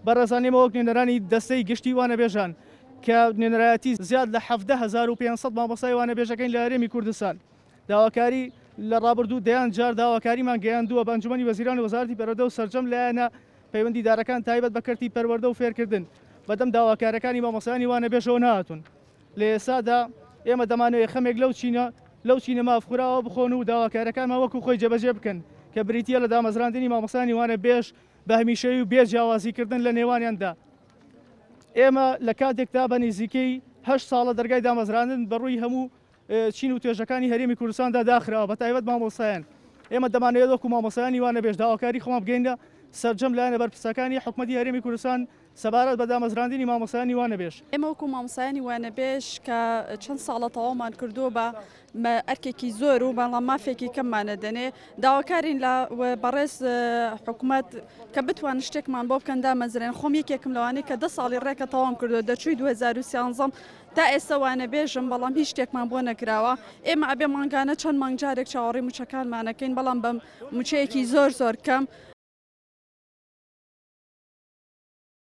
بەڕێزانێمە وەک نوێنەرانی دەستەی گشتی وانەبێژان کە نوێنەرایەتی زیاد لە 17500 مامۆستای وانەبێژەکەین لە هەرێمی کوردستان داواکاری لە ڕابردوو دەیان جار داواکاریمان گەیاندووە بە ئەنجومەنی وەزیران و وەزارەتی پەروەردە و سەرجەم لایەنە پەیوەندیدارەکان تایبەت بە کەرتی پەروەردە و فێرکردن بەدەم داواکارەکانی مامۆستایانی وانەبێژەوە نهاتون لە ئێستادا ئێمە دەمانەوێت خەمێک لەو چینە مافخوراوە بخۆن و داواکارەکانمان وەکو خۆی جێبەجێ بکەن کە بریتیە لە دامەزراندنی مامۆستایانی وانەبێژ بە هەمیشەوی و بێجیاوازیکردن لە نێوانیاندا. ئێمە لە کاتێکدا بە نزیکەی 8 ساڵە دەرگای دامەزراندن بەڕووی هەموو چین و توێژەکانی هەرێمی کوردستاندا داخراوە بە تایبەت مامۆستایان. ئێمە دەمانەوێت وەکو مامۆستایانی وانەبێژ داواکاری خۆمان بگەینە سەرجەم لایەنە بەرپرسەکانی حکوومەتی هەرێمی کوردستان سەبارەت بە دامەزراندنی مامۆستایانی وانەبێژ. ئێمە وەکو مامۆستایانی وانەبێژ کە چەند ساڵە تەواومان کردووە بە ئەرکێکی زۆر و بەڵام مافێکی کەممانە دەنێ داواکارین لە بەڕێز حکوومەت کە بتوان شتێکمان بۆ بکەن دامەزرێن خۆم یەکێکم لەوانەیە کە 10 ساڵی ڕێکە تەواوم کردو دەچووی 2013 تا ئێستا وانەبێژم بەڵام هیچ شتێکمان بۆ نەکراوە. ئێمە ئەبێ مانگانە چەند مانگ جارێک چاوەڕێی موچەکانمانەکەین بەڵام بەم موچەیەکی زۆر کەم